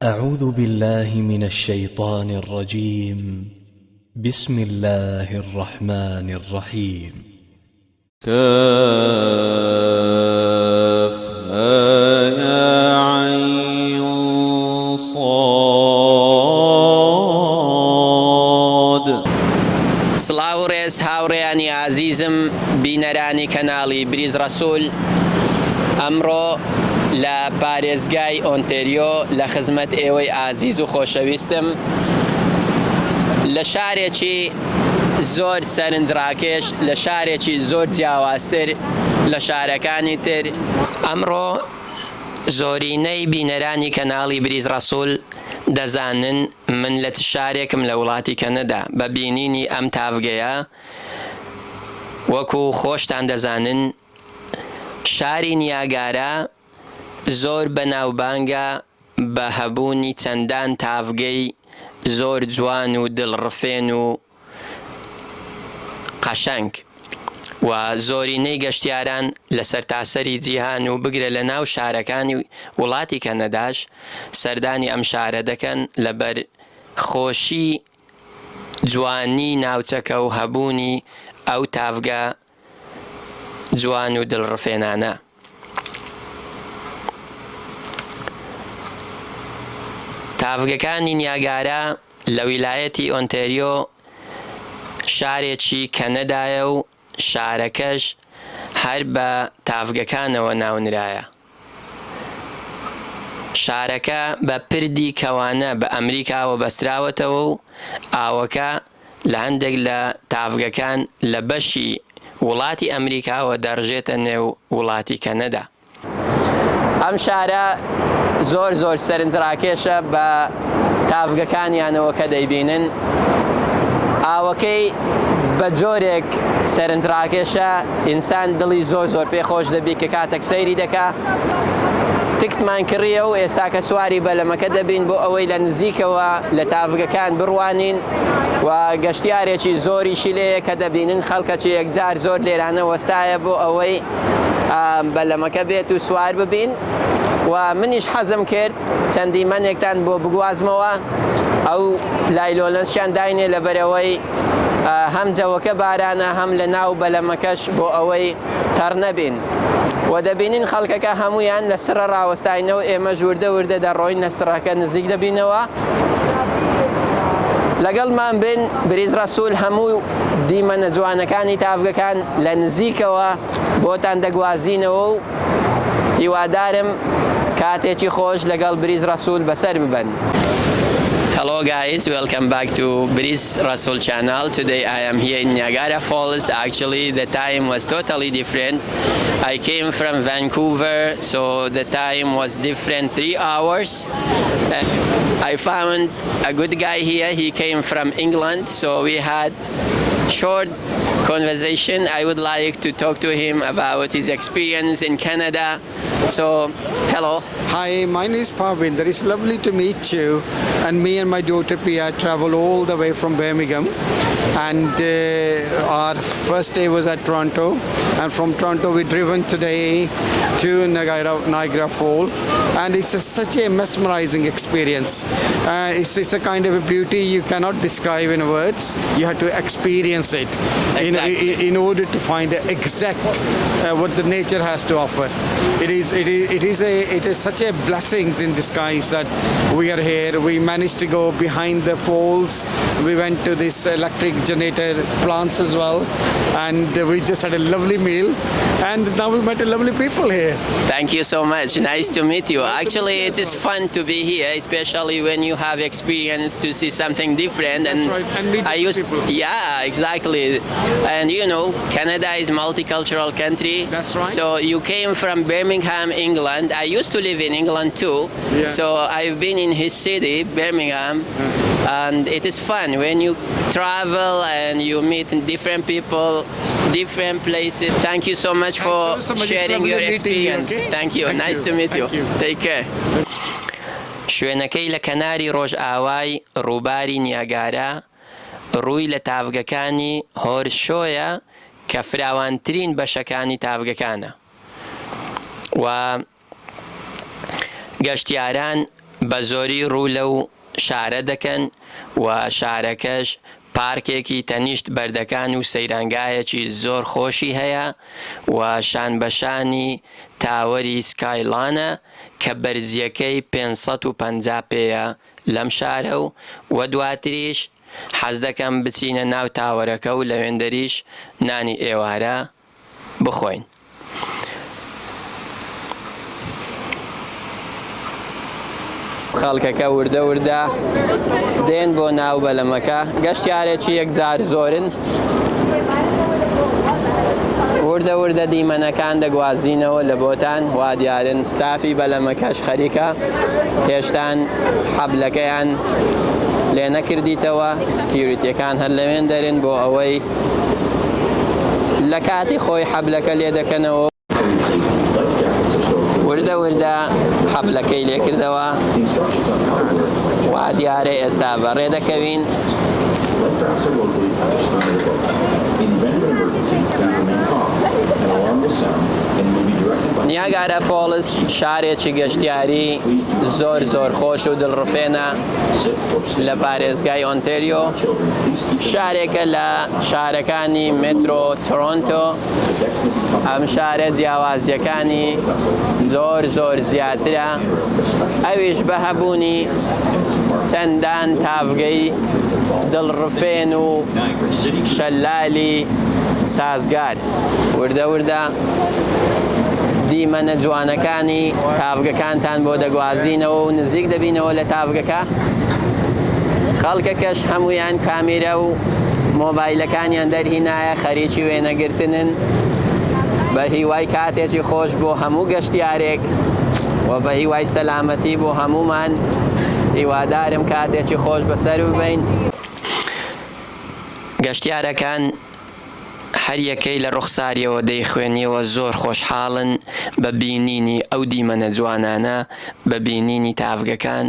أعوذ بالله من الشيطان الرجيم. بسم الله الرحمن الرحيم. كافها عين صاد. سڵاو ڕێز هاوڕێیانی عزیزم بینەرانی کەناڵی بریز ڕەسوول، ئەمڕۆ لە پارێزگای ئۆنتێریۆ لە خزمەت ئێوەی ئازیز و خۆشەویستم لە شارێکی زۆر سەرنجڕاکێش، لە شارێکی زۆر جیاوازتر لە شارەکانی تر. ئەمڕۆ زۆرینەی بینەرانی کەناڵی بریز ڕەسوول دەزانن من لە شارێکم لە وڵاتی کەنەدا. بە بینینی ئەم تاڤگەیە، وەکو خۆشتان دەزانن، شاری نیاگارا زۆر بەناوبانگە بە هەبوونی چەندان تاڤگەی زۆر جوان و دڵڕفێن و قەشەنگ، و زۆرینەی گەشتیاران لە سەرتاسەری جیهان و بگرە لە ناو شارەکانی وڵاتی کەنەداش سەردانی ئەم شارە دەکەن لەبەر خۆشی جوانی ناوچەکە و هەبوونی ئەو تاڤگە جوان و دڵڕفێنانە. تاڤگەکانی نیاگارا لە ویلایەتی ئۆنتێریۆ شارێکی کەنەدایە و شارەکەش هەر بە تاڤگەکانەوە ناونرایە. شارەکە بە پردی کەوانە بە ئەمریکاوە بەستراوەتەوە و ئاوەکە لە هەندێک لە تاڤگەکان لە بەشی وڵاتی ئەمریکاوە دەڕژێتە نێو وڵاتی کەنەدا. ئەم شارە زۆر زۆر سەرنجڕاکێشە بە تاڤگەکانیانەوە کە دەیبینن. ئاوەکەی بە جۆرێک سەرنجڕاکێشە، ئینسان دڵی زۆر زۆر پێخۆش دەبی کە کاتێک سەیری دەکا. تکتمان کڕیە و ئێستا کە سواری بەلەمەکە دەبین بۆ ئەوەی لە نزیکەوە لە تاڤگەکان بڕوانین، و گەشتیارێکی زۆریشی لێیە کە دەبینن خەڵکەکی یەکجار زۆر لێرانە وەستایە بۆ ئەوەی بەلەمەکە بێت و سوار ببین. و منیش حەزم کرد چەندی مەنێکتان بۆ بگوازمەوە، ئەو لایلۆنەسیان داینێ لەبەرەوەی هەم جەوەکە بارانە، هەم لە ناو بەلەمەکەش بۆ ئەوەی تەڕ نەبین. و دەبینین خەڵکەکە هەمویان لە سرە ڕاوەستاینەوە، ئێمە ژووردە وردە دەڕۆین لە سڕەکە نزیک دەبینەوە. لەگەڵمان بن بریز ڕەسوول هەموو دیمەنە جوانەکانی تاڤگەکان لە نزیکەوە بۆتان دەگوازینەوە و هیوادارم کاتێکی خۆش لەگەڵ بریز ڕەسوول بەسەر ببەن. Hello guys, welcome back to Briz Rasul channel. Today I am here in Niagara Falls. Actually the time was totally different. I came from Vancouver, so the time was different 3 hours. I found a good guy here. He came from England, so we had short conversation. I would like to talk to him about his experience in Canada. So, hello. Hi, my name is Parvinder. It's lovely to meet you. And me and my daughter Pia travel all the way from Birmingham. And our first day was at Toronto. And from Toronto we driven today to Niagara Falls. And it's such a mesmerizing experience. It's a kind of a beauty you cannot describe in words. You have to experience it in order to find the exact what the nature has to offer. It is such a blessings in disguise that we are here. We managed to go behind the falls. We went to this electric generator plants as well, and we just had a lovely meal. And now we met a lovely people here. Thank you so much. Nice to meet you. Actually, it is fun to be here, especially when you have experience to see something different. That's right. And meet people. Yeah, exactly. And you know, Canada is a multicultural country. That's right. So you came from Birmingham, England. I used to live in England too. Yeah. So I've been in his city, Birmingham. And it is fun when you travel and you meet different people, different places. Thank you so much for sharing your experience. Thank you. Nice to meet you. Take care. شوێنەکەی لە کەناری ڕۆژئاوای ڕووباری نیاگارا ڕووی لە تاڤگەکانی هۆرشۆیە کە فراوانترین بەشەکانی تاڤگەکانە، و گەشتیاران بە زۆری ڕوو لەو شارە دەکەن و شارەکەش پارکێکی تەنیشت بەردەکان و سەیرانگایەکی زۆر خۆشی هەیە و شان بەشانی تاوەری سکایلانە کە بەرزیەکەی 550 پێیە لەم شارە و دواتریش حەز دەکەم بچینە ناو تاوەرەکە و لەوێندەریش نانی ئێوارە بخۆین. خەڵکەکە وردە وردە دێن بۆ ناو بەلەمەکە، گەشتیارێکی یەکجار زۆرن، وردە وردە دیمەنەکان دەگوازینەوە لە بۆتان، وا دیارن ستافی بەلەمەکەش خەریکە، هێشتان حەبلەکەیان لێ نەکردیتەوە، سکیوریتیەکان هەر لەوێن دەرن بۆ ئەوەی لە کاتی خۆی حەبلەکە لێ دەکەنەوە. وردە وردە حەبلەکەی لێ کردەوە، وا دیارە ئێستا بەڕێ دەکەوین. نیاگارە فۆڵس شارێکی گەشتیاری زۆر زۆر خۆش و دڵڕفێنە لە پارێزگای ئۆنتاریۆ، شارێکە لە شارەکانی مێترۆ تۆرۆنتۆ. ئەم شارە جیاوازیەکانی زۆر زۆر زیاترە، ئەویش بە هەبوونی چەندان تاڤگەی دڵڕفێن و شەلالی سازگار. وردە وردە دیمەنە جوانەکانی تاڤگەکانتان بۆ دەگوازینەوە و نزیک دەبینەوە لە تاڤگەکە. خەڵکەکەش هەمویان کامیرە و مۆبایلەکانیان دەرهینایە، خەریکی وێنەگرتنن بە هیوای کاتێکی خۆش بۆ هەموو گەشتیارێک و بە هیوای سەلامەتی بۆ هەمومان. هیوادارم کاتێکی خۆش بەسەر ببین. گەشتیارەکان هەر یەکەی لە ڕوخساریەوە دەیخوێنیەوە زۆر خۆشحاڵن بە بینینی ئەو دیمەنە جوانانە، بە بینینی تاڤگەکان،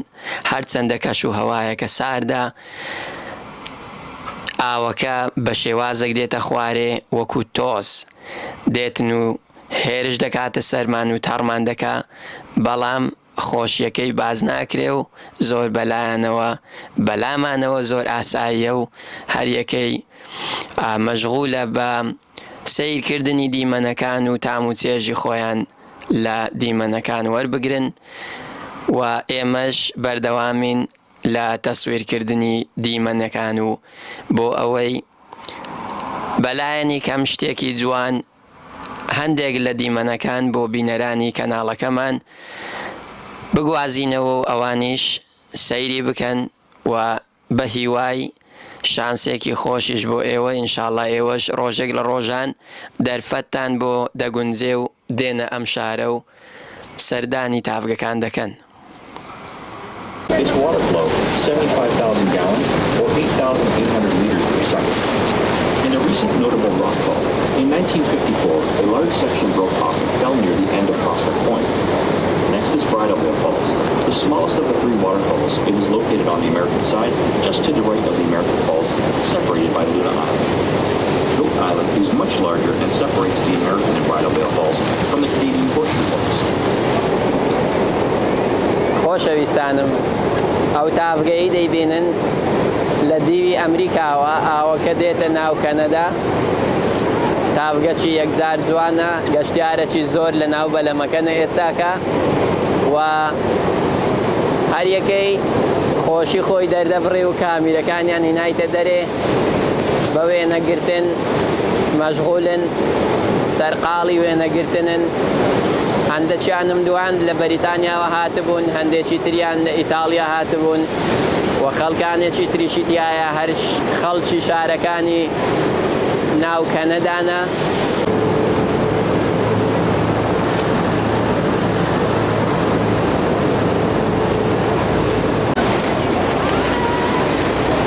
هەرچەندە کەش و هەوایەکە ساردا، ئاوەکە بە شێوازێک دێتە خوارێ وەکو تۆز دێتن و هێرش دەکاتە سەرمان و تەڕمان دەکا، بەڵام خۆشیەکەی باز ناکرێ و زۆر بەلامانەوە زۆر ئاساییە و هەر یەکەی مەشغولە بە سیرکردنی دیمەنەکان و تام و چێژی خۆیان لە دیمەنەکان وەربگرن و ئێمەش بەردەوامین لە تەسویرکردنی دیمەنەکان و بۆ ئەوەی بەلایەنی کەم شتێکی جوان هەندێک لە دیمەنەکان بۆ بینەرانی کەناڵەکەمان بگوازینەوە و ئەوانیش سەیری بکەن و بە هیوای شانسێکی خۆشیش بۆ ئێوە. ئینشاءڵڵا ئێوەش ڕۆژێک لە ڕۆژان دەرفەتتان بۆ دەگونجێ و دێنە ئەم شارە و سەردانی تاڤگەکان دەکەن. Its water flow, 75,000 gallons or 8,800 liters per second. In a recent notable rockfall, in 1954, a large section broke off and fell near the end of Prospect Point. Next is Bridal Veil Falls, the smallest of the three waterfalls. It is located on the American side, just to the right of the American Falls, separated by Luna Island. Goat Island is much larger and separates the American and Bridal Veil Falls from the Canadian Horseshoe Falls. خۆشەویستانم، ئەو تاڤگەی دەیبینن لە دیوی ئەمریکاوە، ئاوەکە دێتە ناو کەنەدا. تاڤگەکی یەکجار جوانە، گەشتیارێکی زۆر لە ناو بەلەمەکەنە ئێستاکە و هەر یەکەی خۆشی خۆی دەردەبڕێ و کامیرەکانیان هینایتە دەرێ، بە وێنەگرتن مەشغولن، سەرقاڵی وێنەگرتنن. هەندێکیانم دوان لە بەریتانیاوە هاتبوون، هەندێکی تریان لە ئیتاڵیا هاتبوون و خەڵکانێکی تریشی تایە، هەر خەڵکی شارەکانی ناو کەنەدانە.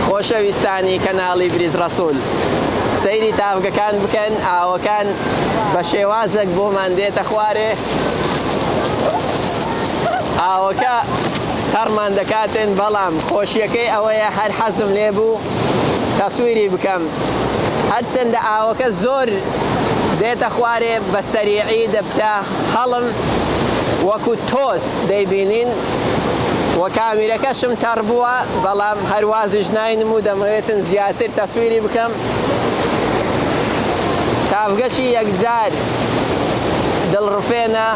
خۆشەویستانی کەناڵی بریز ڕەسوول، سەیری تاڤگەکان بکەن، ئاوەکان بە شێوازێک بۆمان دێتە خوارێ، ئاوەکە تەڕمان دەکاتن، بەڵام خۆشیەکەی ئەوەیە هەر حەزم لێ بوو تەسویری بکەم. هەرچەندە ئاوەکە زۆر دێتە خوارێ، بە سەریعی دەبتە هەڵم وەکو تۆز دەیبینین، وە کامیرەکەشم تەڕ بووە بەڵام هەروازیش ناینم و دەمەوێتن زیاتر تەسویری بکەم تافگەشی یەکجار دڵڕفێنە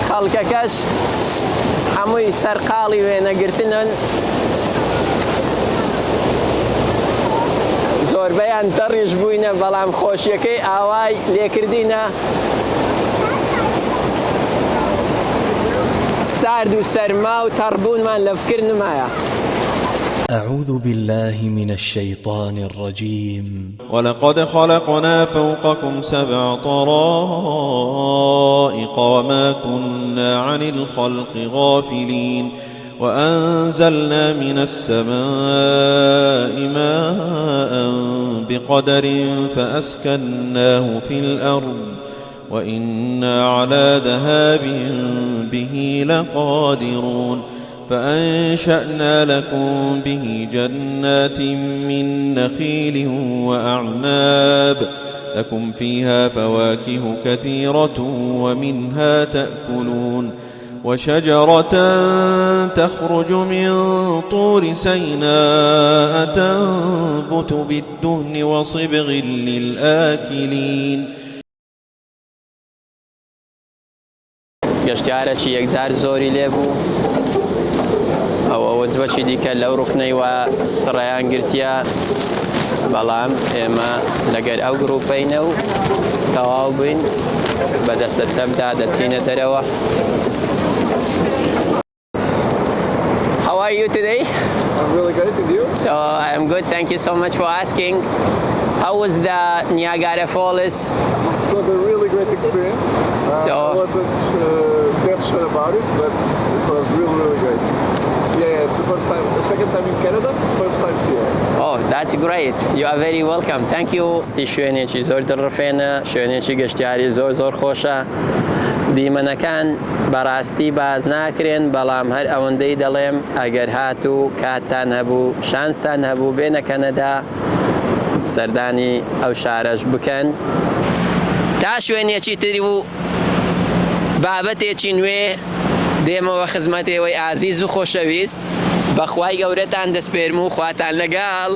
خەڵکەکەش هەمووی سەرقاڵی وێنەگرتنن زۆربەیان تەڕیش بووینە بەڵام خۆشیەکەی ئاوای لێکردینە سارد و سەرما و تەڕبوونمان لە فکر نمایە. أعوذ بالله من الشيطان الرجيم. ولقد خلقنا فوقكم 7 طرائق وما كنا عن الخلق غافلين وأنزلنا من السماء ماء بقدر فأسكناه في الأرض وإنا على ذهاب به لقادرون فأنشأنا لكم به جنات من نخيل وأعناب لكم فيها فواكه كثيرة ومنها تأكلون وشجرة تخرج من طور سيناء تنبت بالدهن وصبغ للآكلين. گەشتیارەکی یەکجار زۆری لێبوو ئەوە جوەکی دیکە لەو ڕوکنەیوە سڕەیان گرتیە بەڵام ئێمە لەگەر ئەو گروپەینە و تەواو بووین بە دەستە چەپدا دەچینە دەرەوە. How are you today? I'm really good, and you? So I'm good, thank you so much for asking. How was the Niagara Falls? It was a really great experience. I wasn't that sure about it, but it was really, really great. Yeah, it's the second time in Canada, first time here. Oh, that's great. You are very welcome. Thank you. ستی شوێنێکی زۆر دڵڕفێنە، شوێنێکی گەشتیاری زۆر خۆشە. دیمەنەکان بەڕاستی باز ناکرێن بەڵام هەر ئەوەندەی دەڵێم ئەگەر هاتوو کاتتان هەبوو شانستان هەبوو بێنە کەنەدا سەردانی ئەو شارەش بکەن. تا شوێنێکی تری و بابەتێکی نوێ دێمەوە خزمەتێوەی ئازیز و خۆشەویست بەخوای گەورەتان دەسپێرم و خواتان لەگەڵ.